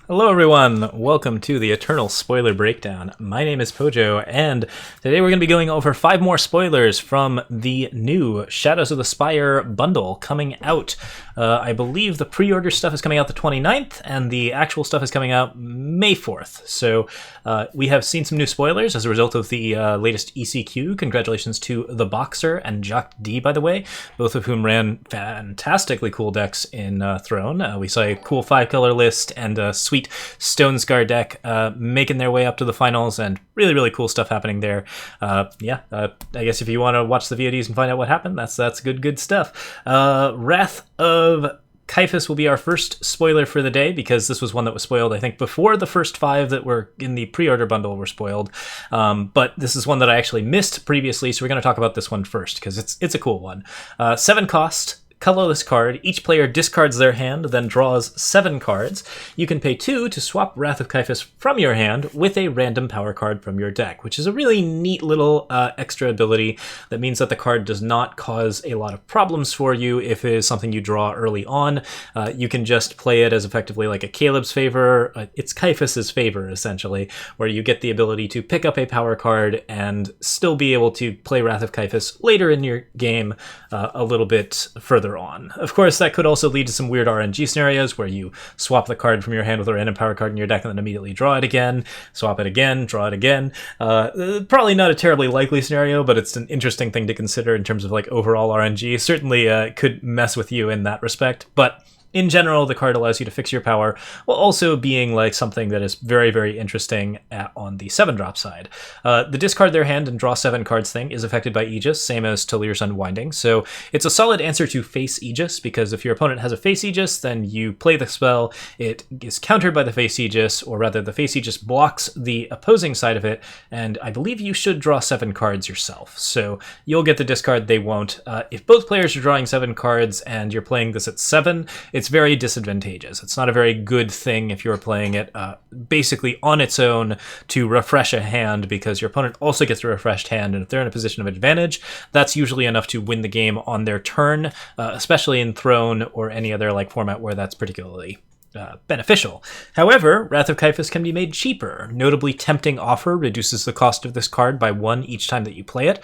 Hello everyone, welcome to the Eternal Spoiler Breakdown. My name is Pojo, and today we're going to be going over 5 more spoilers from the new Shadows of the Spire bundle coming out. I believe the pre-order stuff is coming out the 29th, and the actual stuff is coming out May 4th. So we have seen some new spoilers as a result of the latest ECQ. Congratulations to The Boxer and Jacques D, by the way, both of whom ran fantastically cool decks in Throne. We saw a cool 5-color list and a sweet Stone Scar deck making their way up to the finals, and really cool stuff happening there. I guess if you want to watch the VODs and find out what happened, that's good stuff. Wrath of Caiaphas will be our first spoiler for the day, because this was one that was spoiled, I think, before the first 5 that were in the pre-order bundle were spoiled. But this is one that I actually missed previously, so we're going to talk about this one first, because it's a cool one. 7 cost, colorless card. Each player discards their hand, then draws 7 cards. You can pay 2 to swap Wrath of Caiaphas from your hand with a random power card from your deck, which is a really neat little extra ability that means that the card does not cause a lot of problems for you if it is something you draw early on. You can just play it as effectively like a Caleb's Favor. It's Caiaphas's Favor, essentially, where you get the ability to pick up a power card and still be able to play Wrath of Caiaphas later in your game a little bit further on. Of course, that could also lead to some weird RNG scenarios where you swap the card from your hand with a random power card in your deck and then immediately draw it again, swap it again, draw it again. Probably not a terribly likely scenario, but it's an interesting thing to consider in terms of like overall RNG. Certainly could mess with you in that respect, but in general, the card allows you to fix your power, while also being like something that is very interesting on the 7-drop side. The discard their hand and draw 7 cards thing is affected by Aegis, same as Talir's Unwinding, so it's a solid answer to face Aegis, because if your opponent has a face Aegis, then you play the spell, it is countered by the face Aegis, or rather the face Aegis blocks the opposing side of it, and I believe you should draw 7 cards yourself, so you'll get the discard, they won't. If both players are drawing 7 cards and you're playing this at 7, it's very disadvantageous. It's not a very good thing if you're playing it basically on its own to refresh a hand, because your opponent also gets a refreshed hand, and if they're in a position of advantage, that's usually enough to win the game on their turn, especially in Throne or any other like format where that's particularly beneficial. However, Wrath of Caiaphas can be made cheaper. Notably, Tempting Offer reduces the cost of this card by 1 each time that you play it.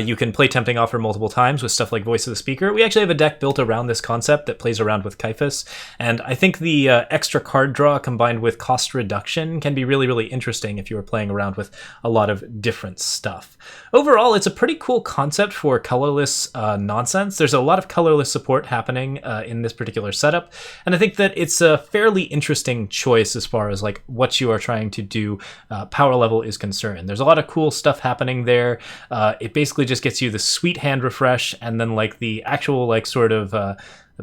You can play Tempting Offer multiple times with stuff like Voice of the Speaker. We actually have a deck built around this concept that plays around with Caiaphas, and I think the extra card draw combined with cost reduction can be really interesting if you are playing around with a lot of different stuff. Overall, it's a pretty cool concept for colorless nonsense. There's a lot of colorless support happening in this particular setup, and I think that it's a fairly interesting choice as far as like what you are trying to do power level is concerned. There's a lot of cool stuff happening there. It basically just gets you the sweet hand refresh, and then like the actual like sort of the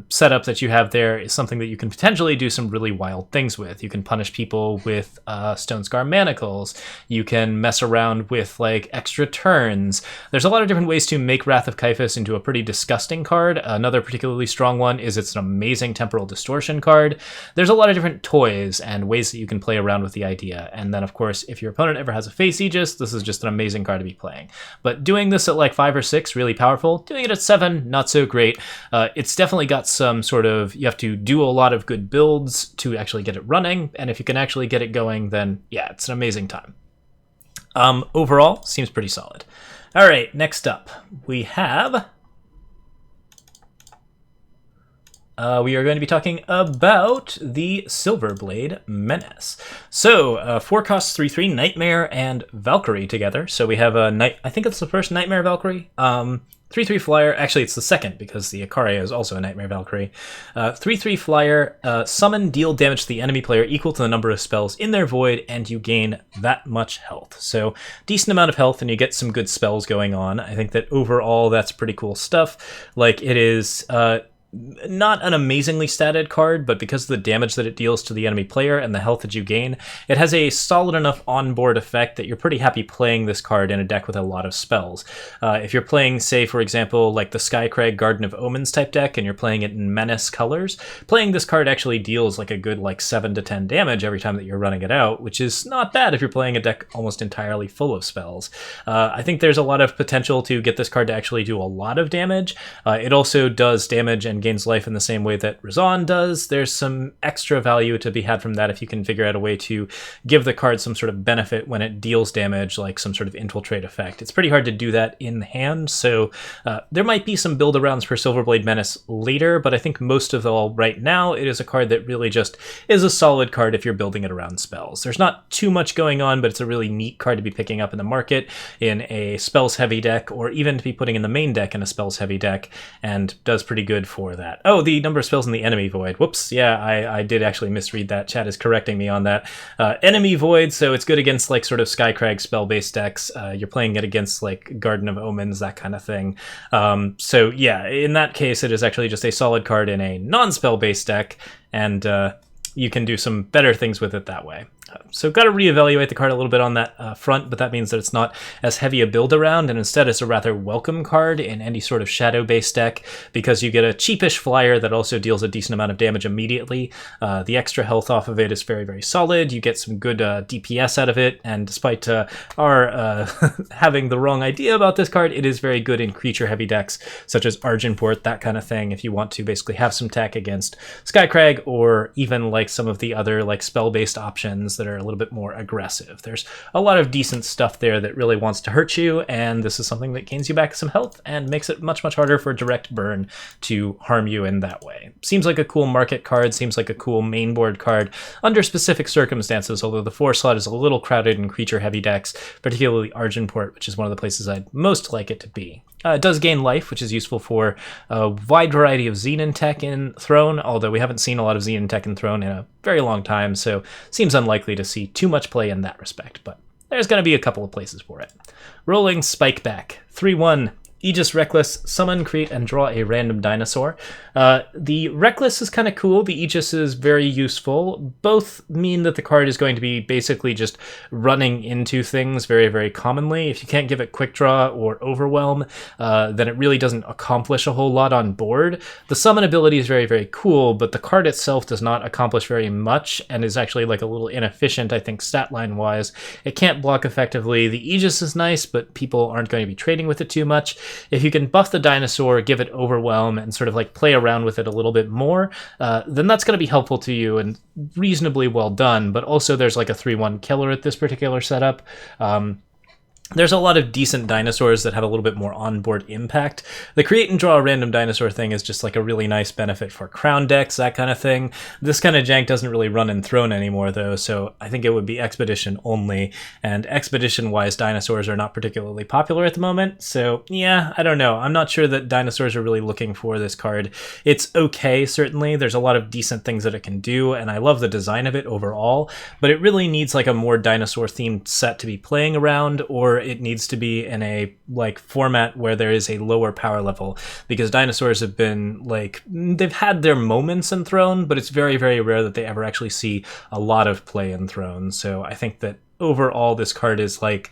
setup that you have there is something that you can potentially do some really wild things with. You can punish people with Stone Scar Manacles. You can mess around with like extra turns. There's a lot of different ways to make Wrath of Caiaphas into a pretty disgusting card. Another particularly strong one is it's an amazing Temporal Distortion card. There's a lot of different toys and ways that you can play around with the idea. And then of course, if your opponent ever has a face Aegis, this is just an amazing card to be playing. But doing this at like 5 or 6, really powerful. Doing it at 7, not so great. It's definitely got some sort of, you have to do a lot of good builds to actually get it running, and if you can actually get it going, then yeah, it's an amazing time. Overall, seems pretty solid. All right, next up, we have we are going to be talking about the Silverblade Menace. So, 4 costs 3/3, Nightmare and Valkyrie together. So we have a I think it's the first Nightmare Valkyrie. 3/3 flyer, actually it's the second because the Ikaria is also a Nightmare Valkyrie. 3/3 flyer, summon, deal damage to the enemy player equal to the number of spells in their void, and you gain that much health. So decent amount of health, and you get some good spells going on. I think that overall that's pretty cool stuff. Like, it is not an amazingly statted card, but because of the damage that it deals to the enemy player and the health that you gain, it has a solid enough onboard effect that you're pretty happy playing this card in a deck with a lot of spells. If you're playing, say, for example, like the Skycrag Garden of Omens type deck, and you're playing it in Menace colors, playing this card actually deals like a good like 7 to 10 damage every time that you're running it out, which is not bad if you're playing a deck almost entirely full of spells. I think there's a lot of potential to get this card to actually do a lot of damage. It also does damage and and gains life in the same way that Razan does. There's some extra value to be had from that if you can figure out a way to give the card some sort of benefit when it deals damage, like some sort of infiltrate effect. It's pretty hard to do that in hand, so there might be some build-arounds for Silverblade Menace later, but I think most of all right now it is a card that really just is a solid card if you're building it around spells. There's not too much going on, but it's a really neat card to be picking up in the market in a spells-heavy deck, or even to be putting in the main deck in a spells-heavy deck, and does pretty good for that. Oh, the number of spells in the enemy void. Whoops, yeah, I did actually misread that. Chat is correcting me on that. Enemy void, so it's good against like sort of Skycrag spell-based decks. You're playing it against like Garden of Omens, that kind of thing. So yeah, in that case, it is actually just a solid card in a non-spell-based deck, and you can do some better things with it that way. So got to reevaluate the card a little bit on that front, but that means that it's not as heavy a build around, and instead it's a rather welcome card in any sort of shadow-based deck, because you get a cheapish flyer that also deals a decent amount of damage immediately. The extra health off of it is very, very solid. You get some good DPS out of it, and despite our having the wrong idea about this card, it is very good in creature-heavy decks, such as Argenport, that kind of thing, if you want to basically have some tech against Skycrag, or even like some of the other like spell-based options that are a little bit more aggressive. There's a lot of decent stuff there that really wants to hurt you, and this is something that gains you back some health and makes it much, much harder for direct burn to harm you in that way. Seems like a cool market card, seems like a cool main board card under specific circumstances, although the 4 slot is a little crowded in creature-heavy decks, particularly Argenport, which is one of the places I'd most like it to be. It does gain life, which is useful for a wide variety of Xenon tech in Throne, although we haven't seen a lot of Xenon tech in Throne in a very long time, so seems unlikely to see too much play in that respect, but there's going to be a couple of places for it. Rolling Spike back, 3/1. Aegis Reckless, summon, create, and draw a random dinosaur. The Reckless is kind of cool. The Aegis is very useful. Both mean that the card is going to be basically just running into things very, very commonly. If you can't give it Quick Draw or Overwhelm, then it really doesn't accomplish a whole lot on board. The summon ability is very, very cool, but the card itself does not accomplish very much and is actually like a little inefficient, I think, stat line-wise. It can't block effectively. The Aegis is nice, but people aren't going to be trading with it too much. If you can buff the dinosaur, give it Overwhelm, and sort of like play around with it a little bit more, then that's going to be helpful to you and reasonably well done. But also there's like a 3/1 killer at this particular setup. There's a lot of decent dinosaurs that have a little bit more onboard impact. The create and draw a random dinosaur thing is just like a really nice benefit for crown decks, that kind of thing. This kind of jank doesn't really run in Throne anymore though, so I think it would be Expedition only, and Expedition-wise dinosaurs are not particularly popular at the moment, so yeah, I don't know. I'm not sure that dinosaurs are really looking for this card. It's okay, certainly. There's a lot of decent things that it can do, and I love the design of it overall, but it really needs like a more dinosaur-themed set to be playing around, or it needs to be in a like format where there is a lower power level, because dinosaurs have been like, they've had their moments in Throne, but it's very, very rare that they ever actually see a lot of play in Throne. So I think that overall this card is like,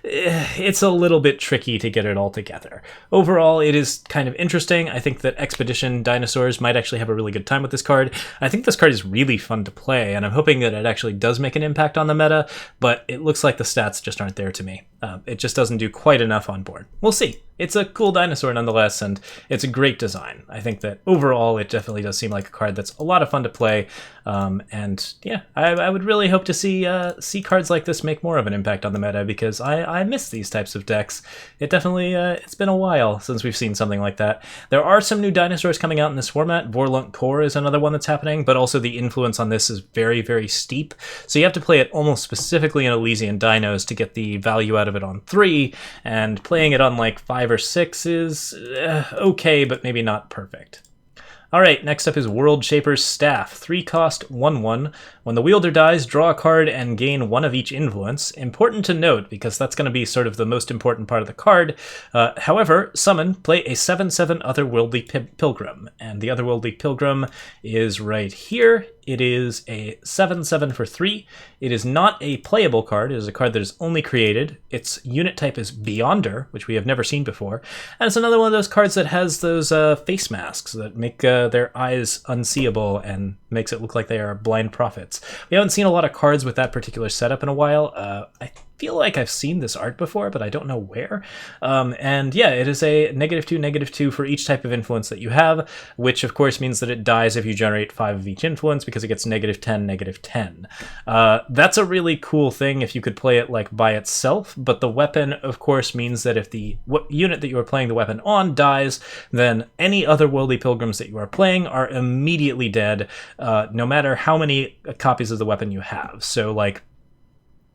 it's a little bit tricky to get it all together. Overall, it is kind of interesting. I think that Expedition dinosaurs might actually have a really good time with this card. I think this card is really fun to play, and I'm hoping that it actually does make an impact on the meta, but it looks like the stats just aren't there to me. It just doesn't do quite enough on board. We'll see. It's a cool dinosaur nonetheless, and it's a great design. I think that overall it definitely does seem like a card that's a lot of fun to play, and yeah, I would really hope to see cards like this make more of an impact on the meta, because I miss these types of decks. It definitely, it's been a while since we've seen something like that. There are some new dinosaurs coming out in this format. Vorlunk Core is another one that's happening, but also the influence on this is very, very steep, so you have to play it almost specifically in Elysian Dinos to get the value out of it on 3, and playing it on like 5 or 6 is okay, but maybe not perfect. Alright, next up is World Shaper's Staff. 3 cost, 1/1. When the wielder dies, draw a card and gain 1 of each influence. Important to note, because that's going to be sort of the most important part of the card. However, summon, play a 7/7 Otherworldly Pilgrim. And the Otherworldly Pilgrim is right here. It is a 7/7 for 3. It is not a playable card. It is a card that is only created. Its unit type is Beyonder, which we have never seen before. And it's another one of those cards that has those face masks that make their eyes unseeable and makes it look like they are blind prophets. We haven't seen a lot of cards with that particular setup in a while. I feel like I've seen this art before, but I don't know where. And yeah, it is a -2/-2 for each type of influence that you have, which of course means that it dies if you generate 5 of each influence, because it gets -10, -10. That's a really cool thing if you could play it like by itself, but the weapon of course means that if the unit that you are playing the weapon on dies, then any otherworldly pilgrims that you are playing are immediately dead, no matter how many copies of the weapon you have. So like,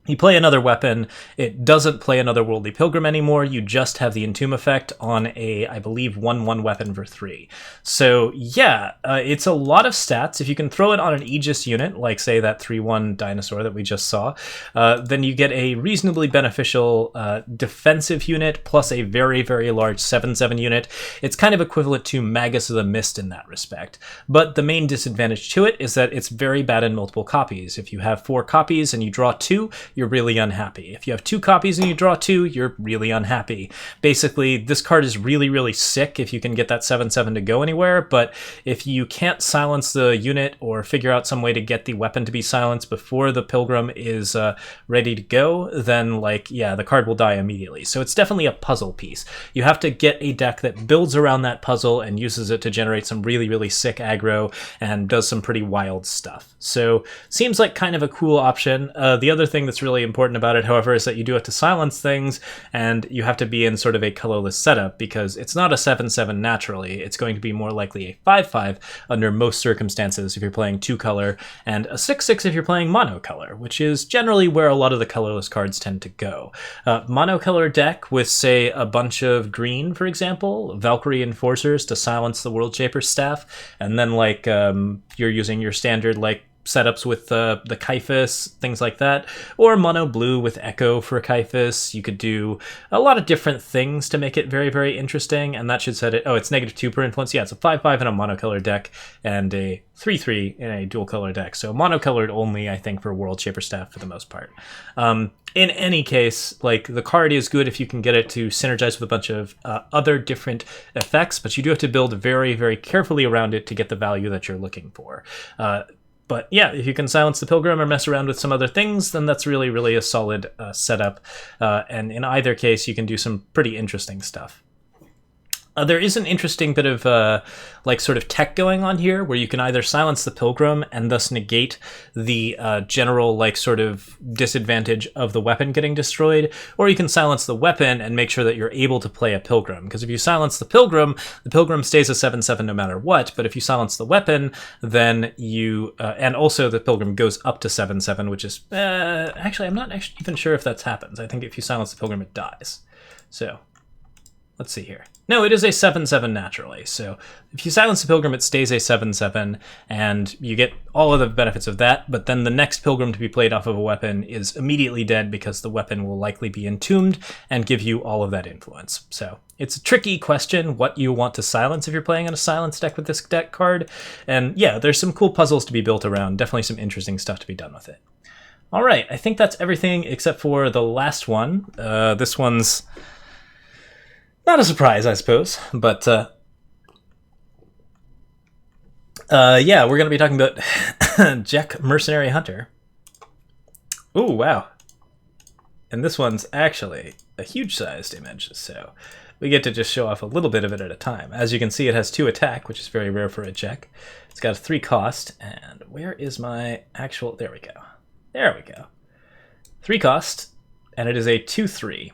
you play another weapon, it doesn't play another worldly pilgrim anymore, you just have the Entomb effect on a, I believe, 1/1 weapon for 3. So yeah, it's a lot of stats. If you can throw it on an Aegis unit, like say that 3/1 dinosaur that we just saw, then you get a reasonably beneficial defensive unit plus a very, very large 7/7 unit. It's kind of equivalent to Magus of the Mist in that respect. But the main disadvantage to it is that it's very bad in multiple copies. If you have 4 copies and you draw 2, you're really unhappy. If you have 2 copies and you draw 2, you're really unhappy. Basically, this card is really, really sick if you can get that 7/7 to go anywhere, but if you can't silence the unit or figure out some way to get the weapon to be silenced before the pilgrim is ready to go, then like, yeah, the card will die immediately. So it's definitely a puzzle piece. You have to get a deck that builds around that puzzle and uses it to generate some really, really sick aggro and does some pretty wild stuff. So seems like kind of a cool option. The other thing that's really important about it, however, is that you do have to silence things, and you have to be in sort of a colorless setup, because it's not a 7/7 naturally. It's going to be more likely a 5/5 under most circumstances if you're playing 2-color, and a 6/6 if you're playing monocolor, which is generally where a lot of the colorless cards tend to go. Monocolor deck with, say, a bunch of green, for example, Valkyrie Enforcers to silence the World Shaper staff, and then like you're using your standard like setups with the Caiaphas, things like that, or mono blue with Echo for Caiaphas. You could do a lot of different things to make it very, very interesting, and that should set it, oh, it's -2 per influence. Yeah, it's a 5/5 in a monocolor deck and a 3/3 in a dual color deck. So monocolored only, I think, for World Shaper Staff for the most part. In any case, like, the card is good if you can get it to synergize with a bunch of other different effects, but you do have to build very, very carefully around it to get the value that you're looking for. But yeah, if you can silence the Pilgrim or mess around with some other things, then that's really, really a solid setup. And in either case, you can do some pretty interesting stuff. There is an interesting bit of like sort of tech going on here, where you can either silence the Pilgrim and thus negate the general like sort of disadvantage of the weapon getting destroyed, or you can silence the weapon and make sure that you're able to play a Pilgrim. Because if you silence the Pilgrim stays a 7/7 no matter what, but if you silence the weapon, then you and also the Pilgrim goes up to 7/7, which is actually, I'm not even sure if that happens. I think if you silence the Pilgrim, it dies. So let's see here. No, it is a 7/7 naturally. So if you silence the Pilgrim, it stays a 7/7, and you get all of the benefits of that, but then the next Pilgrim to be played off of a weapon is immediately dead, because the weapon will likely be entombed and give you all of that influence. So it's a tricky question what you want to silence if you're playing on a silence deck with this deck card. And yeah, there's some cool puzzles to be built around, definitely some interesting stuff to be done with it. All right, I think that's everything except for the last one. This one's not a surprise, I suppose, but yeah, we're going to be talking about Jack Mercenary Hunter. Oh, wow. And this one's actually a huge-sized image, so we get to just show off a little bit of it at a time. As you can see, it has 2 attack, which is very rare for a Jack. It's got a 3 cost, and where is my actual... There we go. There we go. 3 cost, and it is a 2/3.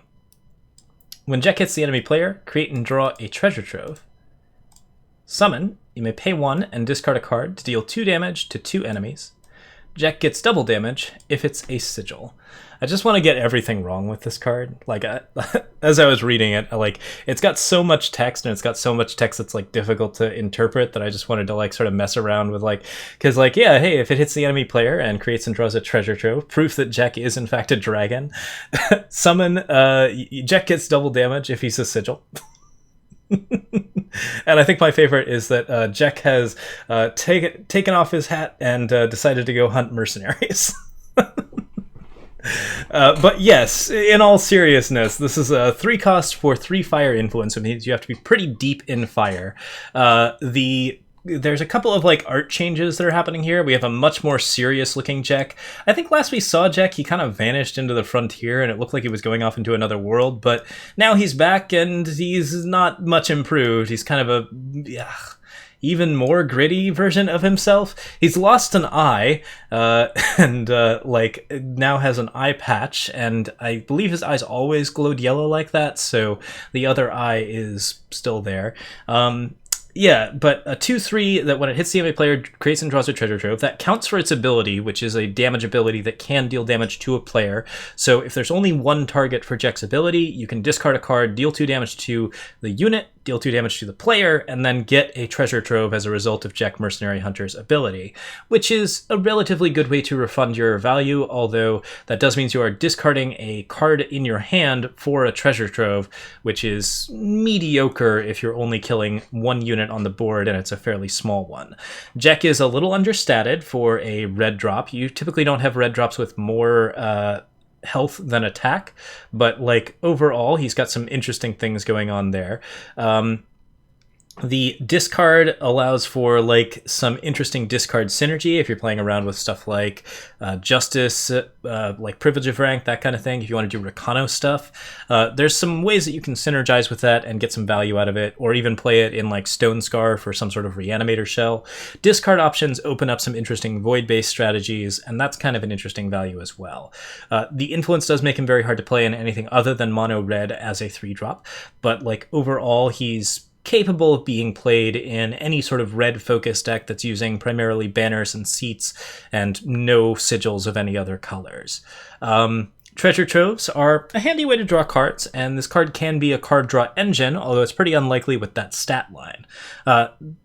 When Jack hits the enemy player, create and draw a treasure trove. Summon, you may pay 1 and discard a card to deal 2 damage to 2 enemies. Jack gets double damage if it's a sigil. I just want to get everything wrong with this card. Like, as I was reading it, like, it's got so much text, and it's got so much text that's like difficult to interpret, that I just wanted to like sort of mess around with, like, because like, yeah, hey, if it hits the enemy player and creates and draws a treasure trove, proof that Jack is in fact a dragon. Summon, Jack gets double damage if he's a sigil. And I think my favorite is that Jack has taken off his hat and decided to go hunt mercenaries. But yes, in all seriousness, this is a 3 cost for 3 fire influence. It means you have to be pretty deep in fire. The there's a couple of like art changes that are happening here. We have a much more serious looking Jack. I think last we saw Jack, he kind of vanished into the frontier and it looked like he was going off into another world, but now he's back and he's not much improved. He's kind of a even more gritty version of himself. He's lost an eye, and like now has an eye patch, and I believe his eyes always glowed yellow like that, so the other eye is still there. Yeah, but a 2/3 that when it hits the enemy player creates and draws a treasure trove, that counts for its ability, which is a damage ability that can deal damage to a player. So if there's only one target for Jack's ability, you can discard a card, deal 2 damage to the unit, deal 2 damage to the player, and then get a treasure trove as a result of Jack Mercenary Hunter's ability, which is a relatively good way to refund your value, although that does mean you are discarding a card in your hand for a treasure trove, which is mediocre if you're only killing one unit on the board and it's a fairly small one. Jack is a little understated for a red drop. You typically don't have red drops with more health than attack, but like overall he's got some interesting things going on there. The discard allows for like some interesting discard synergy if you're playing around with stuff like justice, like privilege of rank, that kind of thing. If you want to do Recano stuff, there's some ways that you can synergize with that and get some value out of it, or even play it in like Stone Scar for some sort of reanimator shell. Discard options open up some interesting void-based strategies, and that's kind of an interesting value as well. The influence does make him very hard to play in anything other than mono red as a 3-drop, but like overall he's capable of being played in any sort of red focus deck that's using primarily banners and seats and no sigils of any other colors. Treasure troves are a handy way to draw cards, and this card can be a card draw engine, although it's pretty unlikely with that stat line.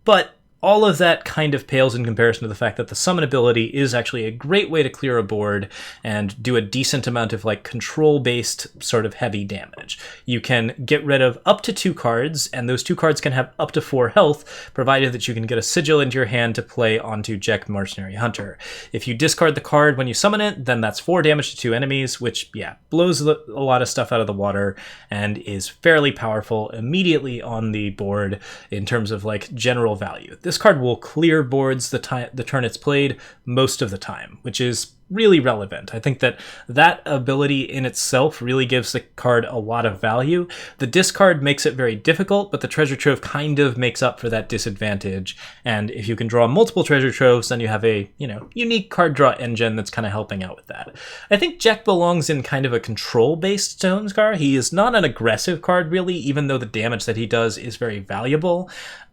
But all of that kind of pales in comparison to the fact that the summon ability is actually a great way to clear a board and do a decent amount of like control-based sort of heavy damage. You can get rid of up to 2 cards, and those 2 cards can have up to 4 health, provided that you can get a sigil into your hand to play onto Jack Mercenary Hunter. If you discard the card when you summon it, then that's 4 damage to 2 enemies, which, yeah, blows a lot of stuff out of the water and is fairly powerful immediately on the board in terms of like general value. This card will clear boards the turn it's played most of the time, which is really relevant. I think that that ability in itself really gives the card a lot of value. The discard makes it very difficult, but the treasure trove kind of makes up for that disadvantage. And if you can draw multiple treasure troves, then you have a, unique card draw engine that's kind of helping out with that. I think Jack belongs in kind of a control-based Stone Scar. He is not an aggressive card, really, even though the damage that he does is very valuable.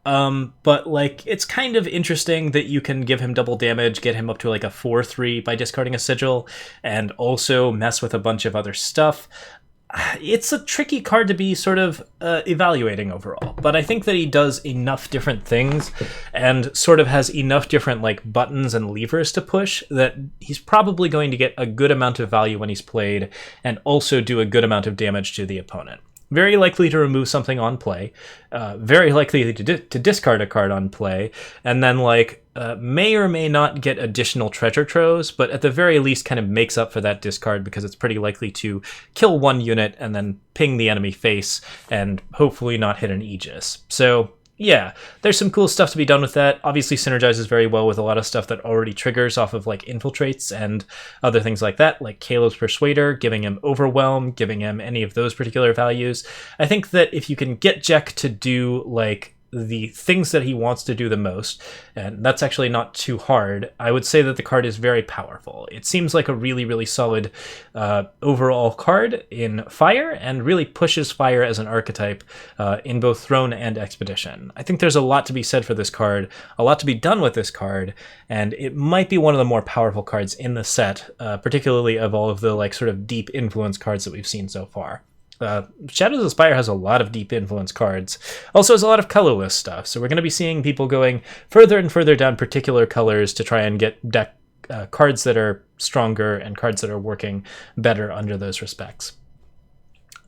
But like, it's kind of interesting that you can give him double damage, get him up to like a 4/3 by discarding a sigil, and also mess with a bunch of other stuff. It's a tricky card to be sort of evaluating overall, but I think that he does enough different things and sort of has enough different like buttons and levers to push that he's probably going to get a good amount of value when he's played and also do a good amount of damage to the opponent. Very likely to remove something on play, very likely to discard a card on play, and then may or may not get additional treasure troves, but at the very least kind of makes up for that discard because it's pretty likely to kill one unit and then ping the enemy face and hopefully not hit an Aegis. So yeah, there's some cool stuff to be done with that. Obviously synergizes very well with a lot of stuff that already triggers off of like infiltrates and other things like that, like Caleb's Persuader, giving him Overwhelm, giving him any of those particular values. I think that if you can get Jack to do like the things that he wants to do the most, and that's actually not too hard, I would say that the card is very powerful. It seems like a really, really solid overall card in Fire, and really pushes Fire as an archetype in both Throne and Expedition. I think there's a lot to be said for this card, a lot to be done with this card, and it might be one of the more powerful cards in the set, particularly of all of the like sort of deep influence cards that we've seen so far. Shadows of Spire has a lot of deep influence cards. Also has a lot of colorless stuff, so we're going to be seeing people going further and further down particular colors to try and get deck cards that are stronger and cards that are working better under those respects.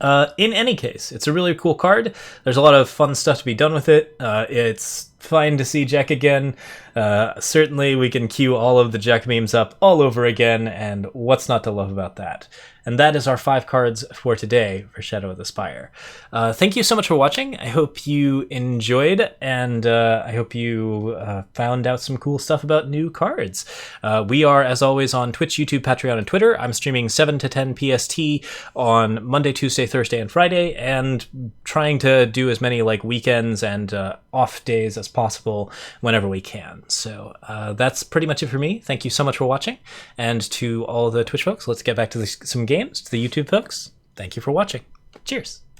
In any case, it's a really cool card. There's a lot of fun stuff to be done with it. It's fine to see Jack again. Certainly we can queue all of the Jack memes up all over again, and what's not to love about that? And that is our 5 cards for today for Shadow of the Spire. Thank you so much for watching. I hope you enjoyed, and I hope you found out some cool stuff about new cards. We are, as always, on Twitch, YouTube, Patreon, and Twitter. I'm streaming 7 to 10 PST on Monday, Tuesday, Thursday, and Friday, and trying to do as many like weekends and off days as possible whenever we can. So that's pretty much it for me. Thank you so much for watching, and to all the Twitch folks, let's get back to some games. To the YouTube folks, thank you for watching. Cheers.